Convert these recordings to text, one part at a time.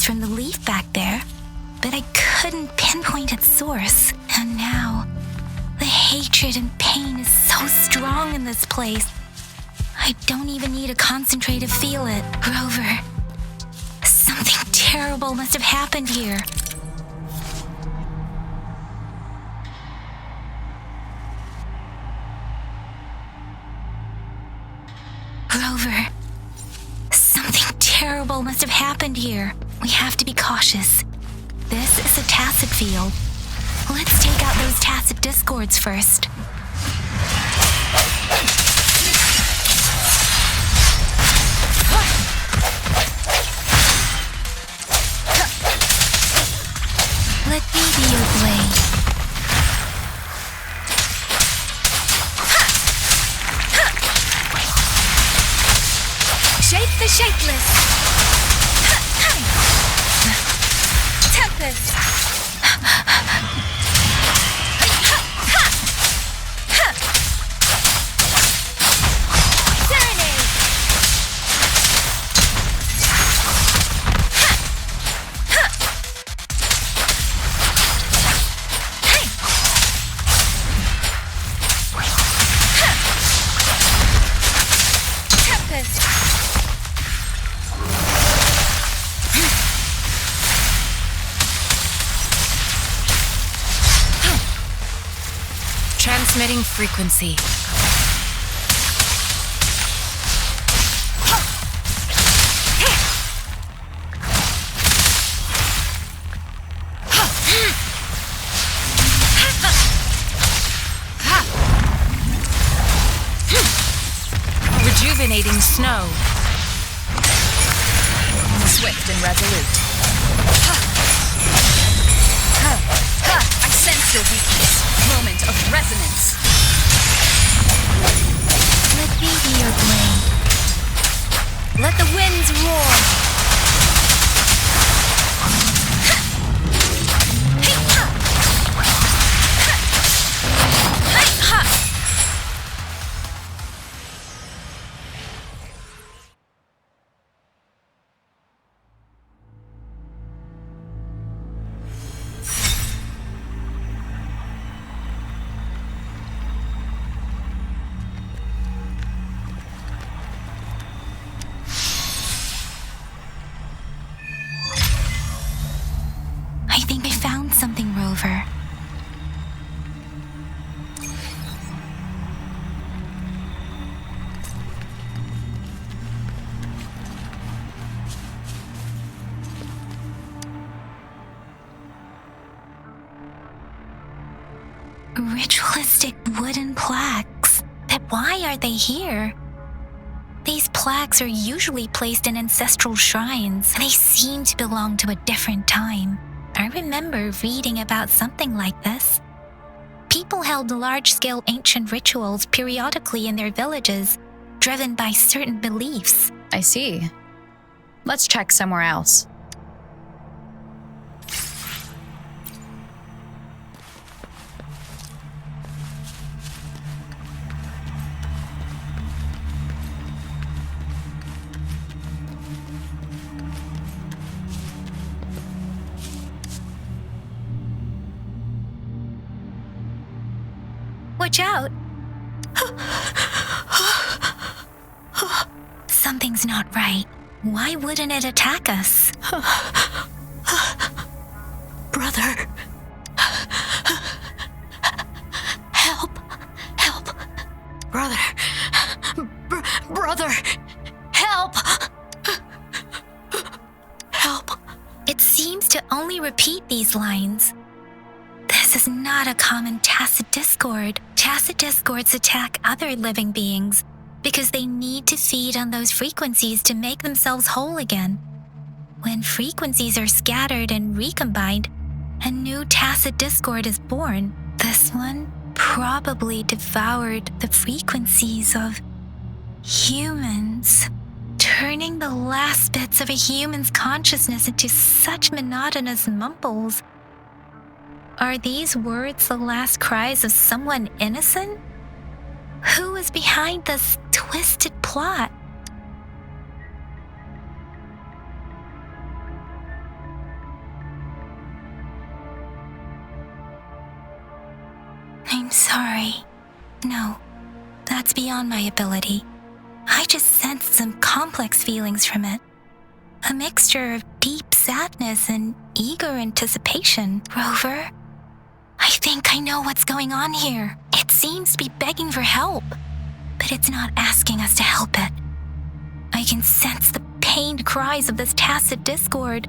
noise from the leaf back there, but I couldn't pinpoint its source. And now, the hatred and pain is so strong in this place. I don't even need to concentrate to feel it. Rover, something terrible must have happened here. Rover, something terrible must have happened here. We have to be cautious. This is a tacit field. Let's take out those tacit discords first. Let me be your blade. Shake the shapeless. Tempest. Serenade. Tempest. Transmitting frequency. Rejuvenating snow. Swift and resolute. I sense your weakness. Moment of resonance. Let me be your blade. Let the winds roar. I think I found something, Rover. Ritualistic wooden plaques. But why are they here? These plaques are usually placed in ancestral shrines. They seem to belong to a different time. I remember reading about something like this. People held large-scale ancient rituals periodically in their villages, driven by certain beliefs. I see. Let's check somewhere else. Watch out! Something's not right. Why wouldn't it attack us? Brother. Help. Help. Brother. Brother. Help. Help. It seems to only repeat these lines. This is not a common tacit discord. Tacit discords attack other living beings because they need to feed on those frequencies to make themselves whole again. When frequencies are scattered and recombined, a new tacit discord is born. This one probably devoured the frequencies of humans, turning the last bits of a human's consciousness into such monotonous mumbles. Are these words the last cries of someone innocent? Who is behind this twisted plot? sorry. No, that's beyond my ability. I just sensed some complex feelings from it. A mixture of deep sadness and eager anticipation. Rover, I think I know what's going on here. It seems to be begging for help, but it's not asking us to help it. I can sense the pained cries of this tacit discord.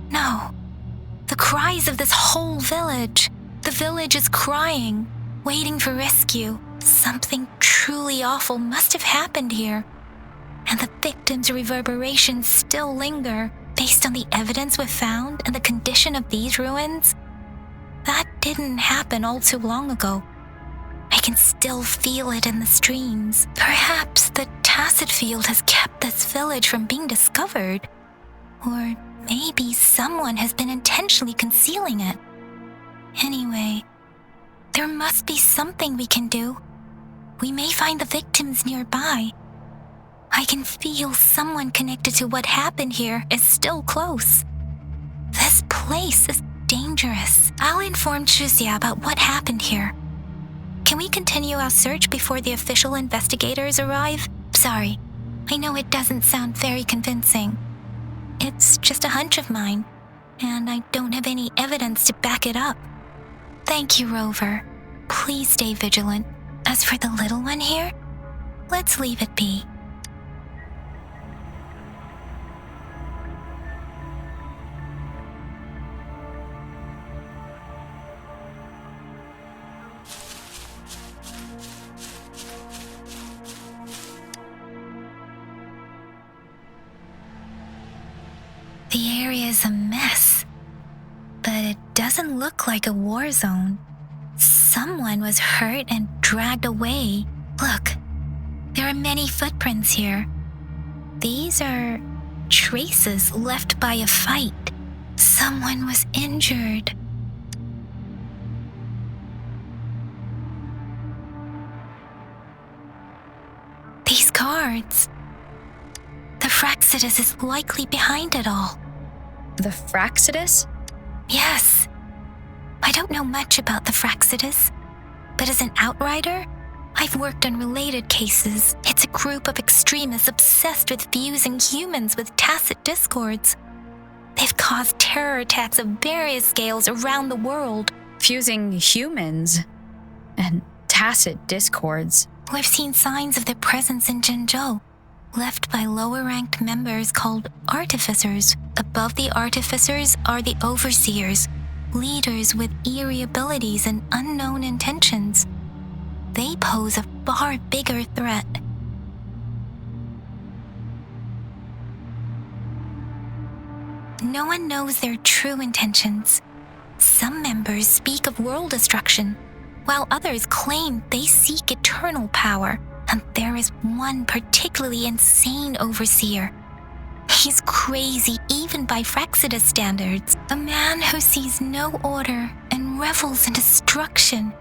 No, the cries of this whole village. The village is crying, waiting for rescue. Something truly awful must have happened here, and the victims' reverberations still linger. Based on the evidence we've found and the condition of these ruins, that didn't happen all too long ago. I can still feel it in the streams. Perhaps the tacit field has kept this village from being discovered, or maybe someone has been intentionally concealing it. Anyway, there must be something we can do. We may find the victims nearby. I can feel someone connected to what happened here is still close. This place is dangerous. I'll inform Shuzia about what happened here. Can we continue our search before the official investigators arrive? Sorry, I know it doesn't sound very convincing. It's just a hunch of mine, and I don't have any evidence to back it up. Thank you, Rover. Please stay vigilant. As for the little one here, let's leave it be. The area is a mess, but it doesn't look like a war zone. Someone was hurt and dragged away. Look, there are many footprints here. These are traces left by a fight. Someone was injured. These cards. The Fraxidus is likely behind it all. The Fraxidus? Yes. I don't know much about the Fraxidus, but as an outrider, I've worked on related cases. It's a group of extremists obsessed with fusing humans with tacit discords. They've caused terror attacks of various scales around the world. Fusing humans and tacit discords. We've seen signs of their presence in Jinzhou, left by lower-ranked members called artificers. Above the artificers are the overseers, leaders with eerie abilities and unknown intentions. They pose a far bigger threat. No one knows their true intentions. Some members speak of world destruction, while others claim they seek eternal power. And there is one particularly insane overseer. He's crazy even by Fraxidus standards. A man who sees no order and revels in destruction.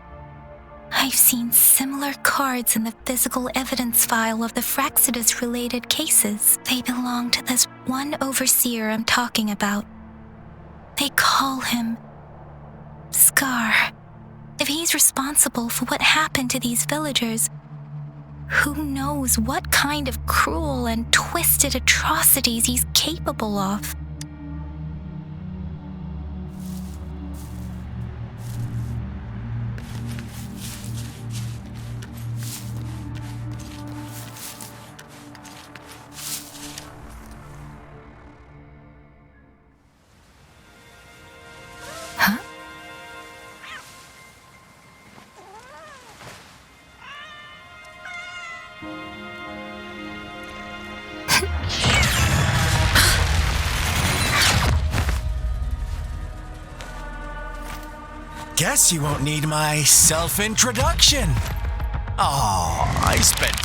I've seen similar cards in the physical evidence file of the Fraxidus-related cases. They belong to this one overseer I'm talking about. They call him Scar. If he's responsible for what happened to these villagers, who knows what kind of cruel and twisted atrocities he's capable of? Huh? Guess you won't need my self-introduction. Oh, I spent...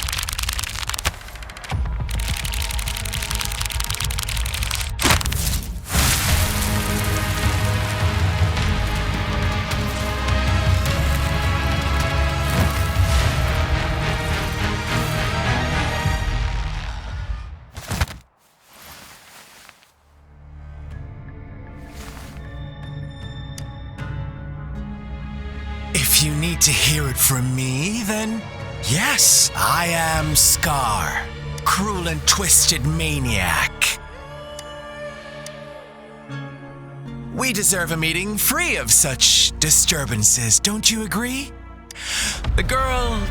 If you need to hear it from me, then yes, I am Scar, cruel and twisted maniac. We deserve a meeting free of such disturbances, don't you agree? The girl,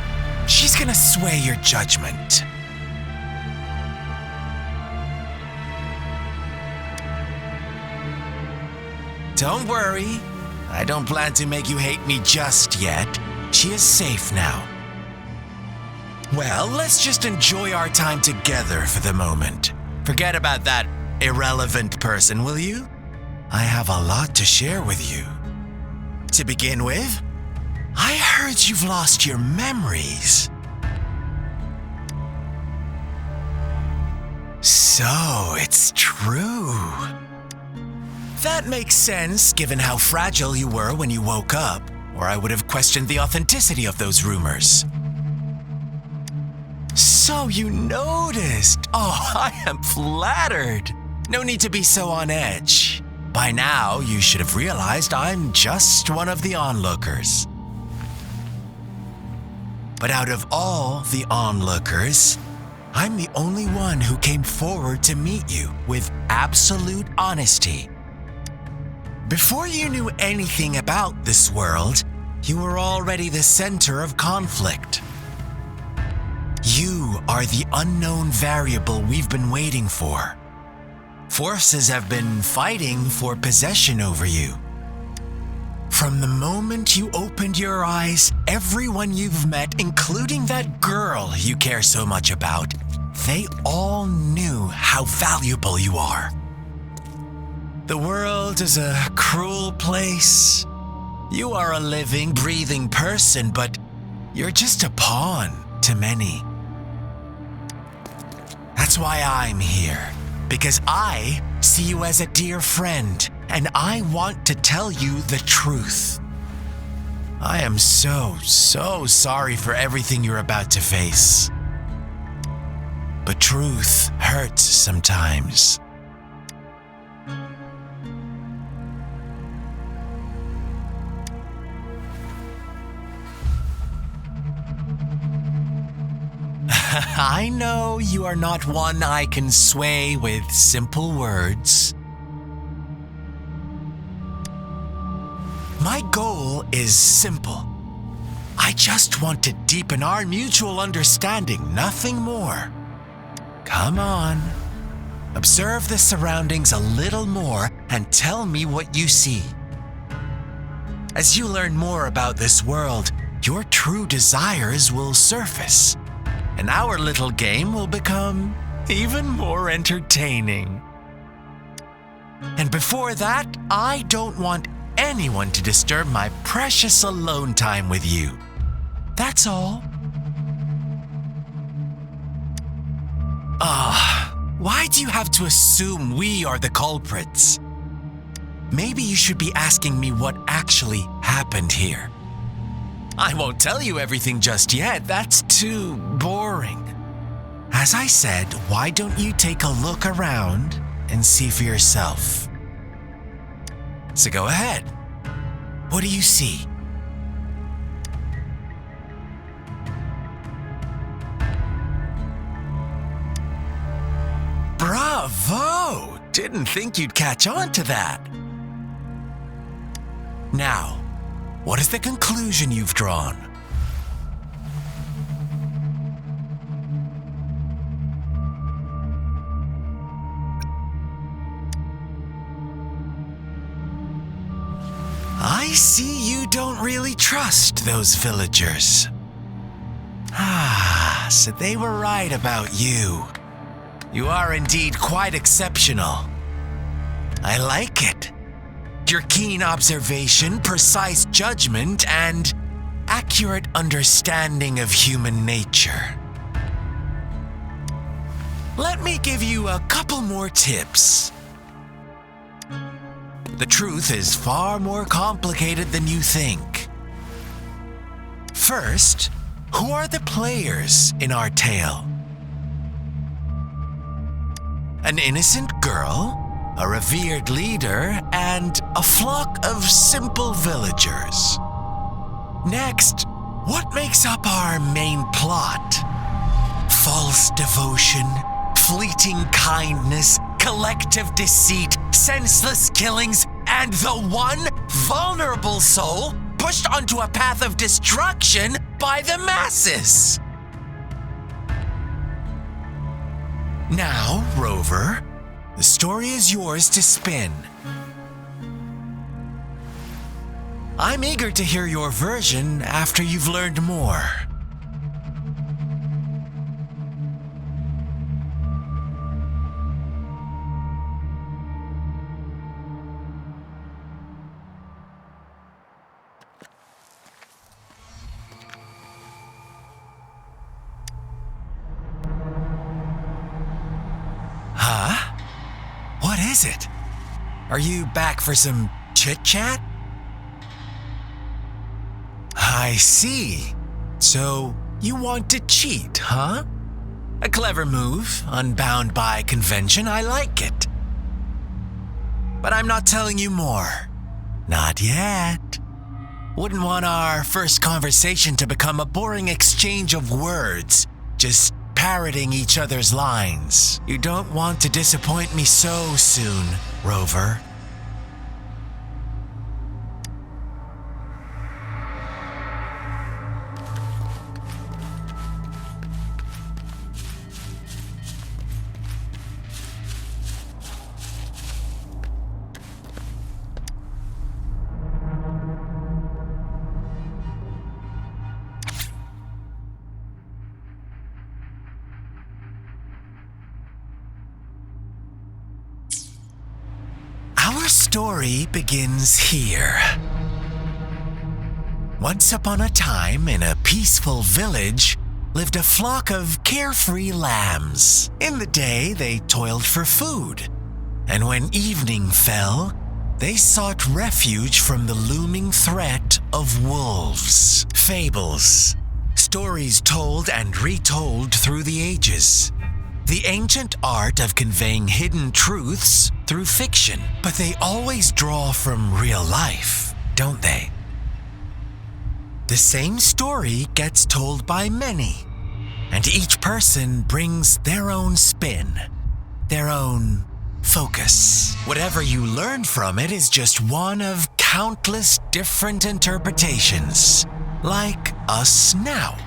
she's gonna sway your judgment. Don't worry, I don't plan to make you hate me just yet. She is safe now. Well, let's just enjoy our time together for the moment. Forget about that irrelevant person, will you? I have a lot to share with you. To begin with, I heard you've lost your memories. So, it's true. That makes sense, given how fragile you were when you woke up, or I would have questioned the authenticity of those rumors. So you noticed. Oh, I am flattered. No need to be so on edge. By now, you should have realized I'm just one of the onlookers. But out of all the onlookers, I'm the only one who came forward to meet you with absolute honesty. Before you knew anything about this world, you were already the center of conflict. You are the unknown variable we've been waiting for. Forces have been fighting for possession over you. From the moment you opened your eyes, everyone you've met, including that girl you care so much about, they all knew how valuable you are. The world is a cruel place. You are a living, breathing person, but you're just a pawn to many. That's why I'm here, because I see you as a dear friend, and I want to tell you the truth. I am so sorry for everything you're about to face. But truth hurts sometimes. I know you are not one I can sway with simple words. My goal is simple. I just want to deepen our mutual understanding, nothing more. Come on. Observe the surroundings a little more and tell me what you see. As you learn more about this world, your true desires will surface, and our little game will become even more entertaining. And before that, I don't want anyone to disturb my precious alone time with you. That's all. Why do you have to assume we are the culprits? Maybe you should be asking me what actually happened here. I won't tell you everything just yet, that's too boring. As I said, why don't you take a look around and see for yourself? So go ahead. What do you see? Bravo! Didn't think you'd catch on to that. Now, what is the conclusion you've drawn? I see you don't really trust those villagers. So they were right about you. You are indeed quite exceptional. I like it. Your keen observation, precise judgment, and accurate understanding of human nature. Let me give you a couple more tips. The truth is far more complicated than you think. First, who are the players in our tale? An innocent girl, a revered leader, and a flock of simple villagers. Next, what makes up our main plot? False devotion, fleeting kindness, collective deceit, senseless killings, and the one vulnerable soul pushed onto a path of destruction by the masses. Now, Rover, the story is yours to spin. I'm eager to hear your version after you've learned more. Huh? What is it? Are you back for some chit-chat? I see. So, you want to cheat, huh? A clever move, unbound by convention, I like it. But I'm not telling you more. Not yet. Wouldn't want our first conversation to become a boring exchange of words, just parroting each other's lines. You don't want to disappoint me so soon, Rover. Our story begins here. Once upon a time, in a peaceful village, lived a flock of carefree lambs. In the day, they toiled for food, and when evening fell, they sought refuge from the looming threat of wolves. Fables, stories told and retold through the ages. The ancient art of conveying hidden truths through fiction, but they always draw from real life, don't they? The same story gets told by many, and each person brings their own spin, their own focus. Whatever you learn from it is just one of countless different interpretations, like us now,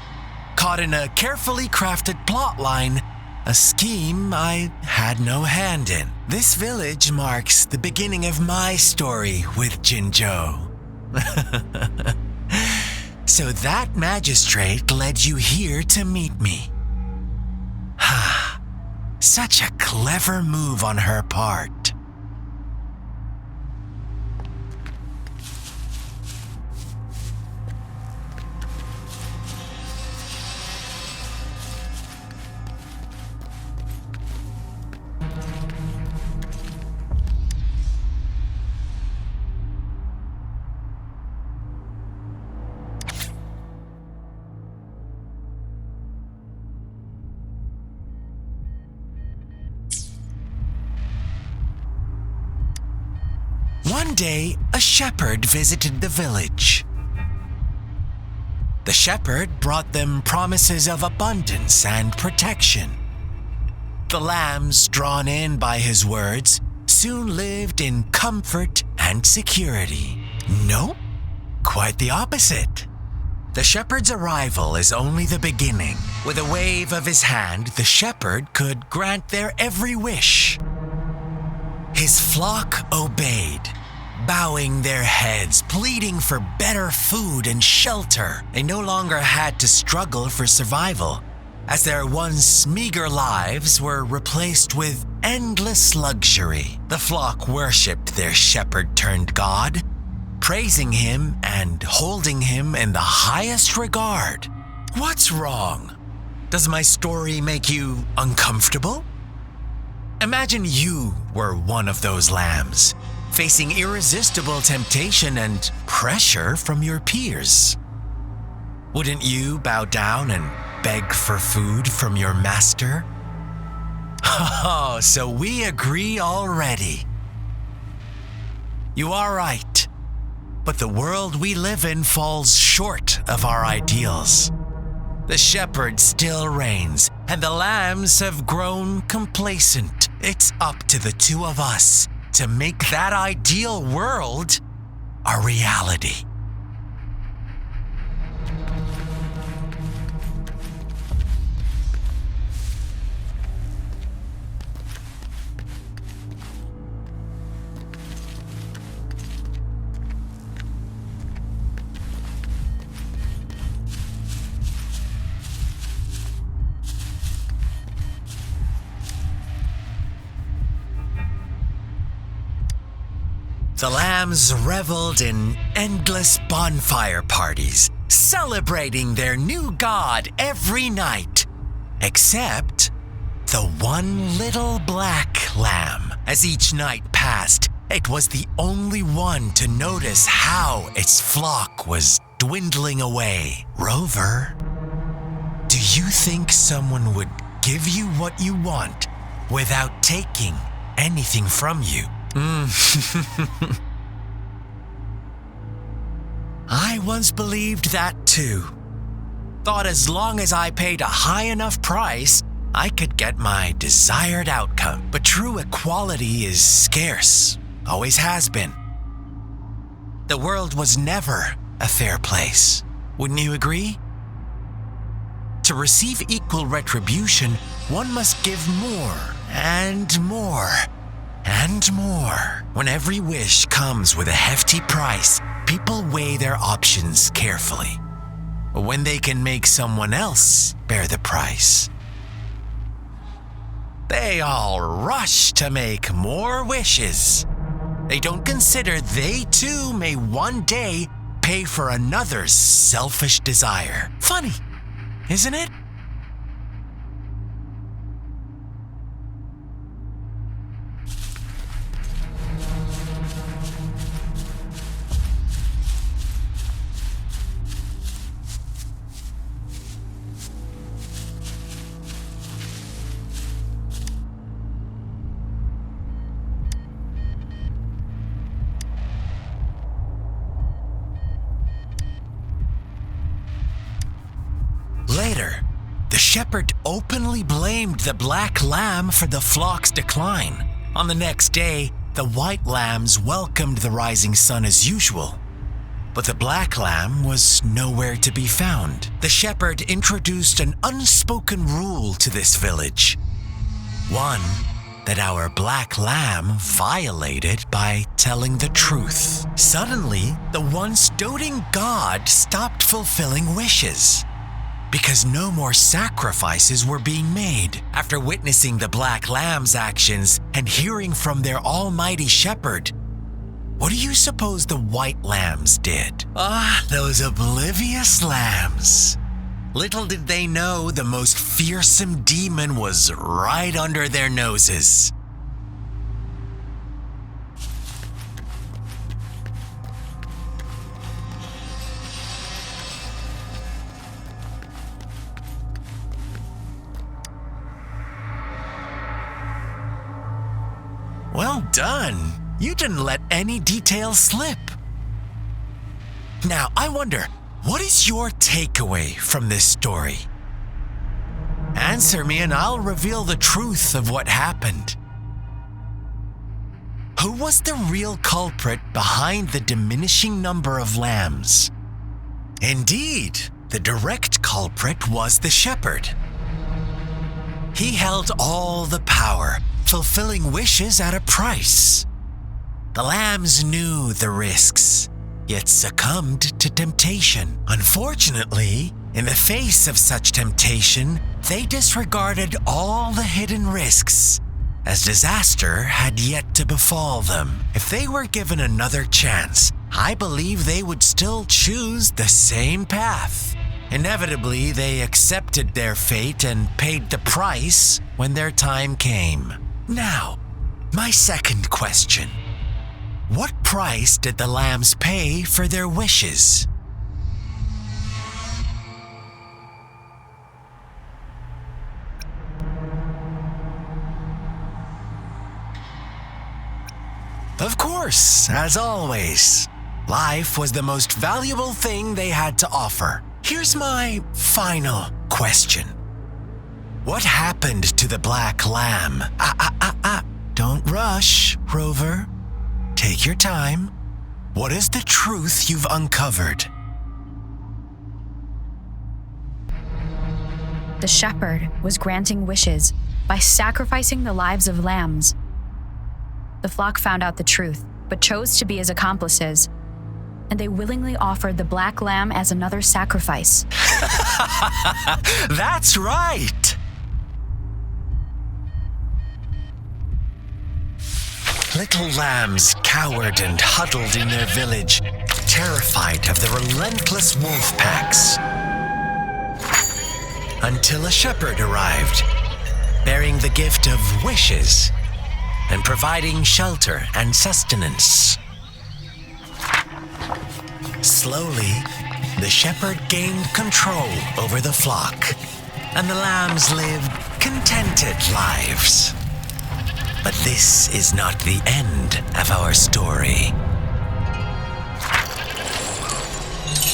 caught in a carefully crafted plotline, a scheme I had no hand in. This village marks the beginning of my story with Jinzhou. So that magistrate led you here to meet me. Ha! Such a clever move on her part. One day, a shepherd visited the village. The shepherd brought them promises of abundance and protection. The lambs, drawn in by his words, soon lived in comfort and security. Nope, quite the opposite. The shepherd's arrival is only the beginning. With a wave of his hand, the shepherd could grant their every wish. His flock obeyed, bowing their heads, pleading for better food and shelter. They no longer had to struggle for survival, as their once meager lives were replaced with endless luxury. The flock worshipped their shepherd-turned-god, praising him and holding him in the highest regard. What's wrong? Does my story make you uncomfortable? Imagine you were one of those lambs, facing irresistible temptation and pressure from your peers. Wouldn't you bow down and beg for food from your master? Oh, so we agree already. You are right, but the world we live in falls short of our ideals. The shepherd still reigns, and the lambs have grown complacent. It's up to the two of us to make that ideal world a reality. The lambs reveled in endless bonfire parties, celebrating their new god every night. Except the one little black lamb. As each night passed, it was the only one to notice how its flock was dwindling away. Rover, do you think someone would give you what you want without taking anything from you? I once believed that too. Thought as long as I paid a high enough price, I could get my desired outcome. But true equality is scarce, always has been. The world was never a fair place. Wouldn't you agree? To receive equal retribution, one must give more and more. And more. When every wish comes with a hefty price, people weigh their options carefully. When they can make someone else bear the price, they all rush to make more wishes. They don't consider they too may one day pay for another's selfish desire. Funny, isn't it? Later, the shepherd openly blamed the black lamb for the flock's decline. On the next day, the white lambs welcomed the rising sun as usual. But the black lamb was nowhere to be found. The shepherd introduced an unspoken rule to this village. One that our black lamb violated by telling the truth. Suddenly, the once doting god stopped fulfilling wishes, because no more sacrifices were being made. After witnessing the black lamb's actions and hearing from their almighty shepherd, what do you suppose the white lambs did? Those oblivious lambs. Little did they know the most fearsome demon was right under their noses. Well done. You didn't let any details slip. Now, I wonder, what is your takeaway from this story? Answer me and I'll reveal the truth of what happened. Who was the real culprit behind the diminishing number of lambs? Indeed, the direct culprit was the shepherd. He held all the power, fulfilling wishes at a price. The lambs knew the risks, yet succumbed to temptation. Unfortunately, in the face of such temptation, they disregarded all the hidden risks, as disaster had yet to befall them. If they were given another chance, I believe they would still choose the same path. Inevitably, they accepted their fate and paid the price when their time came. Now, my second question. What price did the lambs pay for their wishes? Of course, as always, Life was the most valuable thing they had to offer. Here's my final question. What happened to the black lamb? Don't rush, Rover. Take your time. What is the truth you've uncovered? The shepherd was granting wishes by sacrificing the lives of lambs. The flock found out the truth, but chose to be his accomplices, and they willingly offered the black lamb as another sacrifice. That's right! Little lambs cowered and huddled in their village, terrified of the relentless wolf packs. Until a shepherd arrived, bearing the gift of wishes and providing shelter and sustenance. Slowly, the shepherd gained control over the flock, and the lambs lived contented lives. But this is not the end of our story.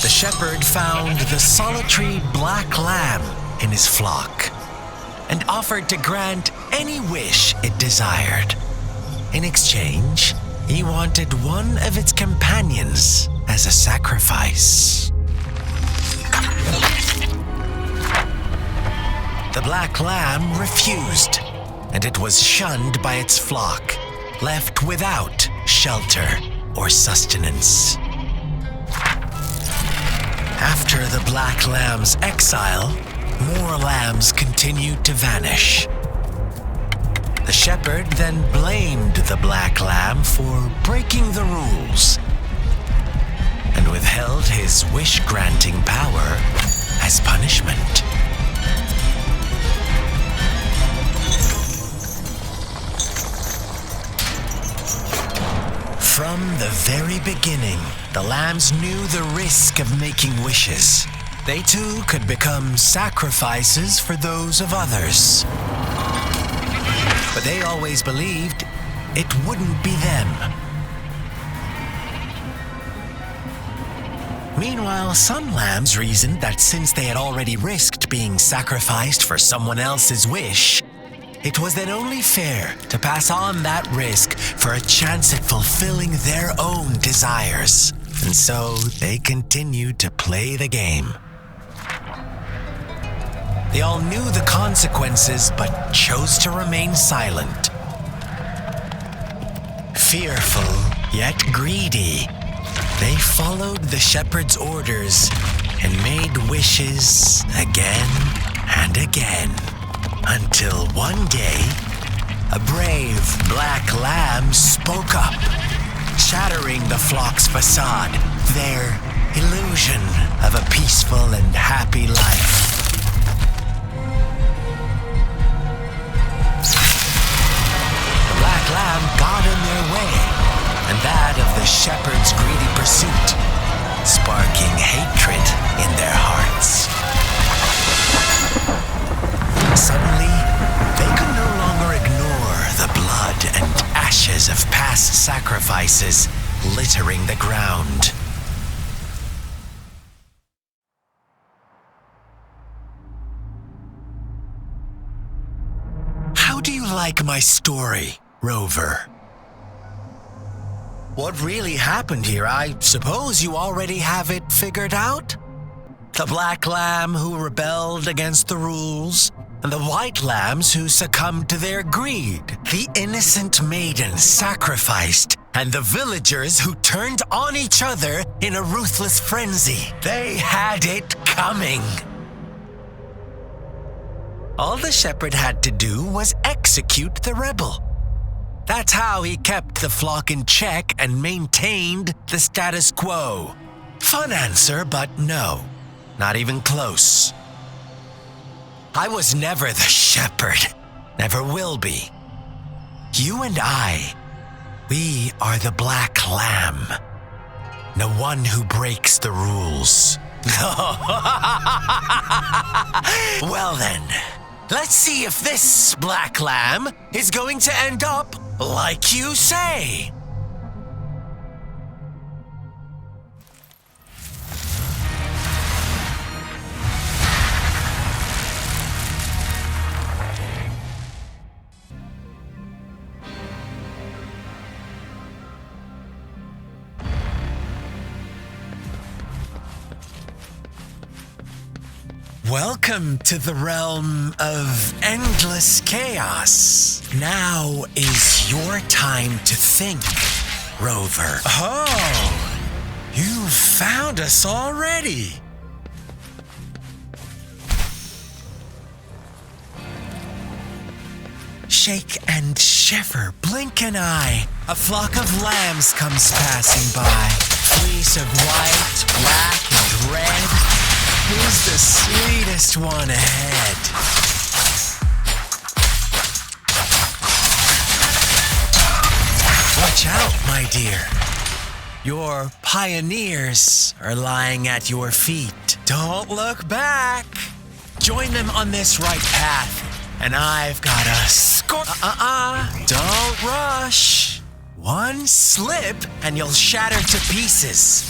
The shepherd found the solitary black lamb in his flock and offered to grant any wish it desired. In exchange, he wanted one of its companions as a sacrifice. The black lamb refused, and it was shunned by its flock, left without shelter or sustenance. After the black lamb's exile, more lambs continued to vanish. The shepherd then blamed the black lamb for breaking the rules and withheld his wish-granting power as punishment. From the very beginning, the lambs knew the risk of making wishes. They too could become sacrifices for those of others. But they always believed it wouldn't be them. Meanwhile, some lambs reasoned that since they had already risked being sacrificed for someone else's wish, it was then only fair to pass on that risk for a chance at fulfilling their own desires. And so they continued to play the game. They all knew the consequences, but chose to remain silent. Fearful, yet greedy, they followed the shepherd's orders and made wishes again and again, until one day, a brave black lamb spoke up, shattering the flock's facade, their illusion of a peaceful and happy life. The black lamb got in their way, and that of the shepherd's greedy pursuit, sparking hatred in their hearts. Suddenly, they could no longer ignore the blood and ashes of past sacrifices littering the ground. How do you like my story, Rover? What really happened here? I suppose you already have it figured out? The black lamb who rebelled against the rules, and the white lambs who succumbed to their greed. The innocent maiden sacrificed, and the villagers who turned on each other in a ruthless frenzy. They had it coming. All the shepherd had to do was execute the rebel. That's how he kept the flock in check and maintained the status quo. Fun answer, but no, not even close. I was never the shepherd, never will be. You and I, we are the black lamb, the one who breaks the rules. Well then, let's see if this black lamb is going to end up like you say. Welcome to the realm of endless chaos. Now is your time to think, Rover. Oh, you found us already. Shake and shiver, blink an eye. A flock of lambs comes passing by. Fleece of white, black, and red. Who's the sweetest one ahead? Watch out, my dear. Your pioneers are lying at your feet. Don't look back. Join them on this right path. And I've got a score. Don't rush. One slip and you'll shatter to pieces.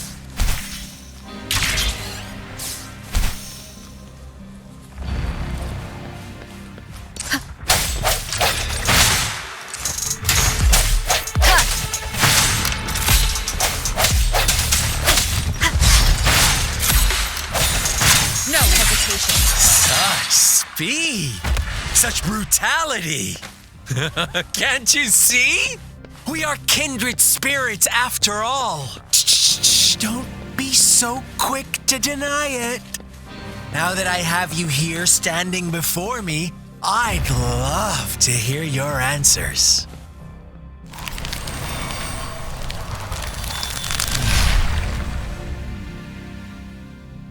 No hesitation. Such speed. Such brutality! Can't you see? We are kindred spirits after all. Shh, don't be so quick to deny it. Now that I have you here standing before me, I'd love to hear your answers.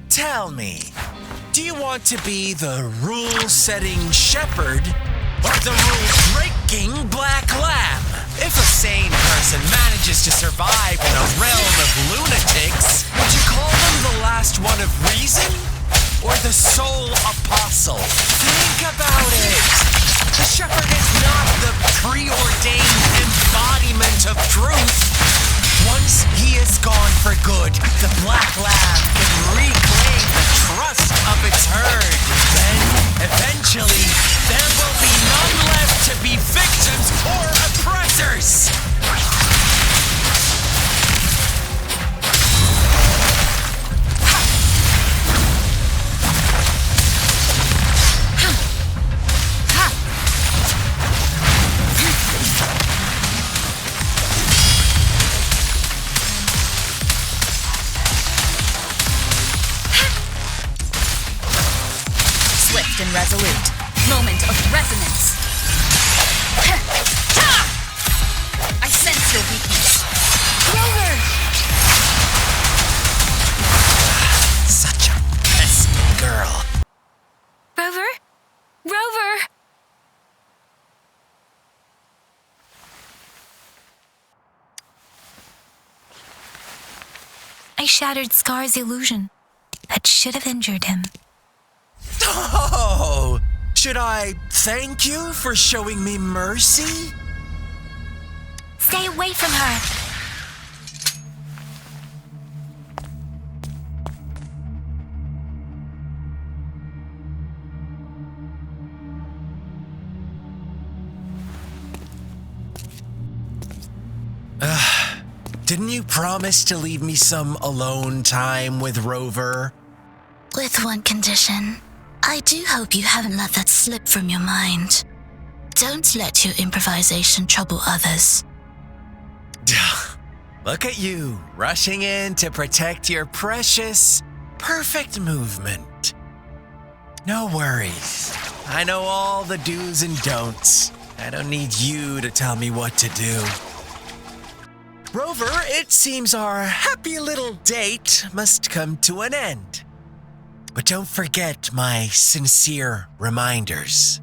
Tell me, do you want to be the rule-setting shepherd or the rule-breaking black lamb? If a sane person manages to survive in a realm of lunatics, would you call them the last one of reason or the sole apostle? Think about it. The shepherd is not the preordained embodiment of truth. Once he is gone for good, the black lamb can reclaim the trust of its herd. Then, eventually, there will be none left to be victims or oppressors. Swift and resolute. Moment of resonance. I sense your weakness. Rover! Such a pesky girl. Rover? Rover! I shattered Scar's illusion. That should have injured him. Oh, should I thank you for showing me mercy? Stay away from her! Didn't you promise to leave me some alone time with Rover? With one condition. I do hope you haven't let that slip from your mind. Don't let your improvisation trouble others. Look at you, rushing in to protect your precious, perfect movement. No worries. I know all the do's and don'ts. I don't need you to tell me what to do. Rover, it seems our happy little date must come to an end. But don't forget my sincere reminders.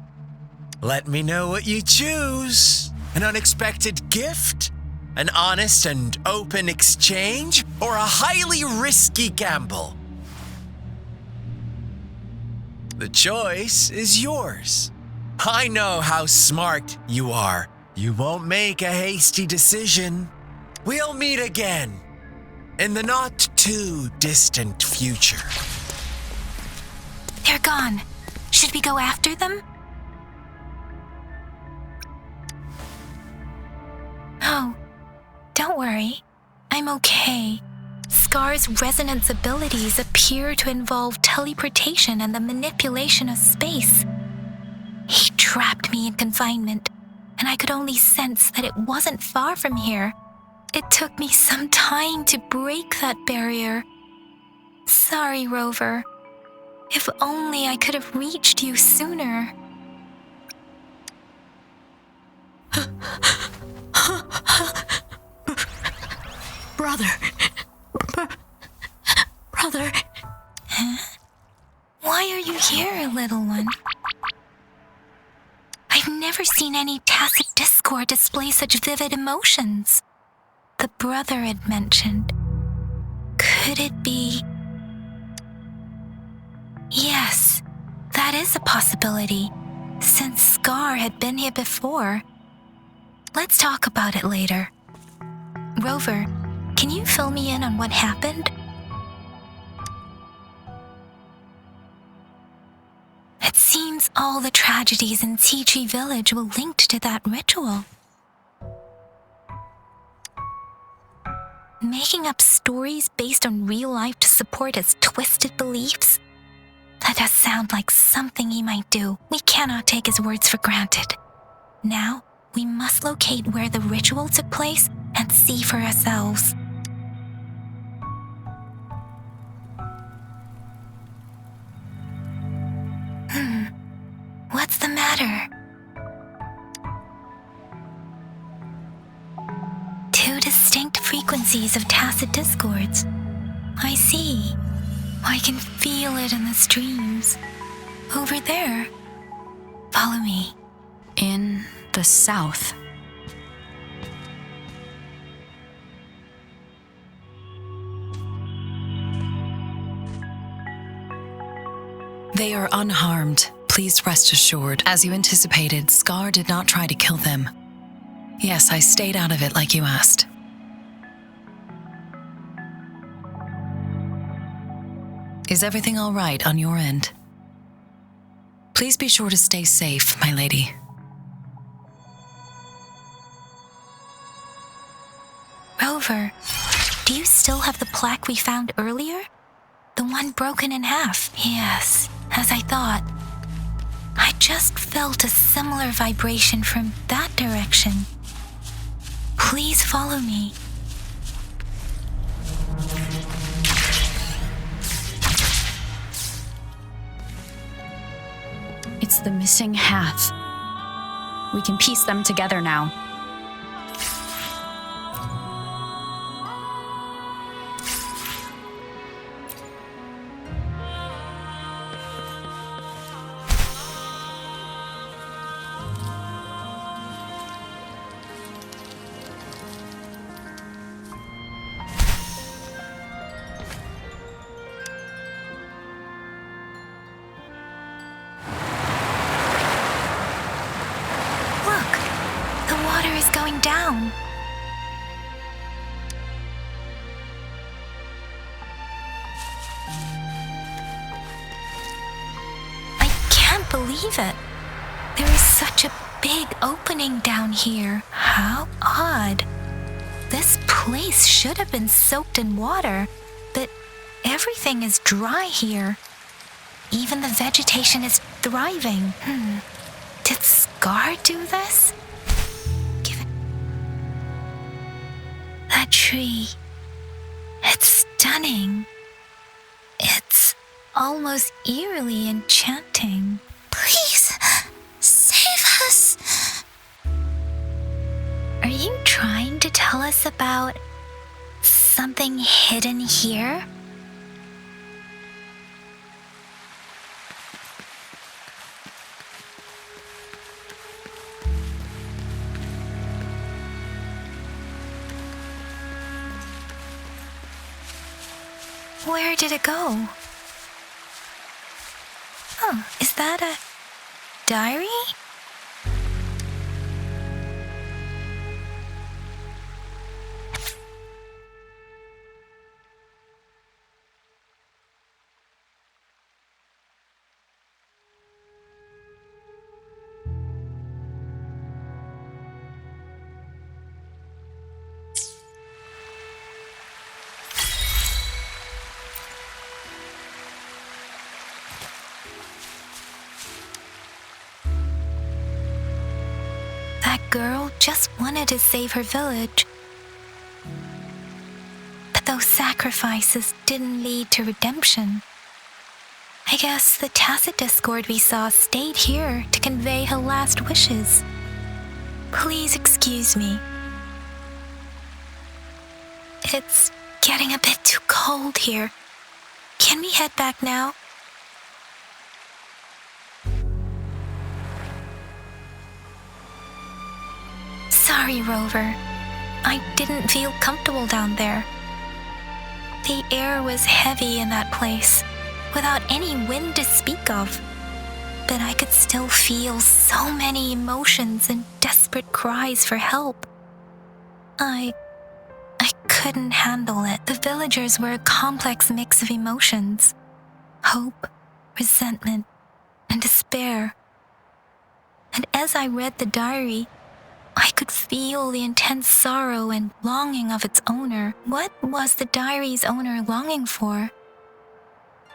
Let me know what you choose. An unexpected gift? An honest and open exchange? Or a highly risky gamble? The choice is yours. I know how smart you are. You won't make a hasty decision. We'll meet again in the not too distant future. They're gone. Should we go after them? Oh, don't worry. I'm okay. Scar's resonance abilities appear to involve teleportation and the manipulation of space. He trapped me in confinement, and I could only sense that it wasn't far from here. It took me some time to break that barrier. Sorry, Rover. If only I could have reached you sooner. Brother. Brother. Huh? Why are you here, little one? I've never seen any tacit discord display such vivid emotions. The brother had mentioned. Could it be? Yes, that is a possibility, since Scar had been here before. Let's talk about it later. Rover, can you fill me in on what happened? It seems all the tragedies in Tea Tree Village were linked to that ritual. Making up stories based on real life to support his twisted beliefs? That does sound like something he might do. We cannot take his words for granted. Now, we must locate where the ritual took place and see for ourselves. What's the matter? Two distinct frequencies of tacit discords. I see. I can feel it in the streams. Over there. Follow me. In the south. They are unharmed. Please rest assured. As you anticipated, Scar did not try to kill them. Yes, I stayed out of it like you asked. Is everything all right on your end? Please be sure to stay safe, my lady. Rover, do you still have the plaque we found earlier? The one broken in half? Yes, as I thought. I just felt a similar vibration from that direction. Please follow me. It's the missing half. We can piece them together now. Going down. I can't believe it. There is such a big opening down here. How odd. This place should have been soaked in water, but everything is dry here. Even the vegetation is thriving. Did Scar do this? That tree. It's stunning. It's almost eerily enchanting. Please, save us. Are you trying to tell us about something hidden here? Where did it go? Oh, is that a diary? just wanted to save her village. But those sacrifices didn't lead to redemption. I guess the tacit discord we saw stayed here to convey her last wishes. Please excuse me. It's getting a bit too cold here. Can we head back now? Sorry, Rover. I didn't feel comfortable down there. The air was heavy in that place, without any wind to speak of. But I could still feel so many emotions and desperate cries for help. I couldn't handle it. The villagers were a complex mix of emotions: hope, resentment, and despair. And as I read the diary, I could feel the intense sorrow and longing of its owner. What was the diary's owner longing for?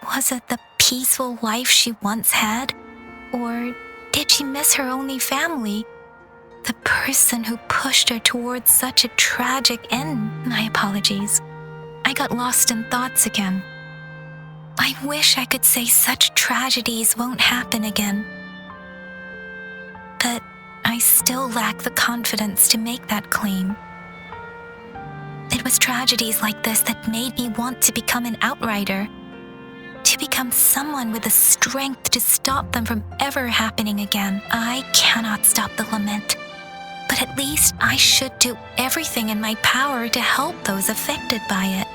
Was it the peaceful life she once had? Or did she miss her only family? The person who pushed her towards such a tragic end? My apologies. I got lost in thoughts again. I wish I could say such tragedies won't happen again. But I still lack the confidence to make that claim. It was tragedies like this that made me want to become an outrider, to become someone with the strength to stop them from ever happening again. I cannot stop the lament, but at least I should do everything in my power to help those affected by it.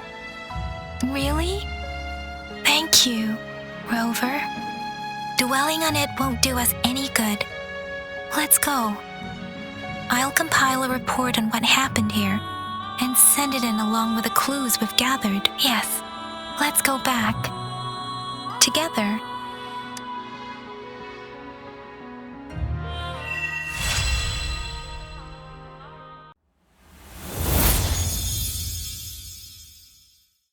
Really? Thank you, Rover. Dwelling on it won't do us any good. Let's go. I'll compile a report on what happened here and send it in along with the clues we've gathered. Yes, let's go back. Together,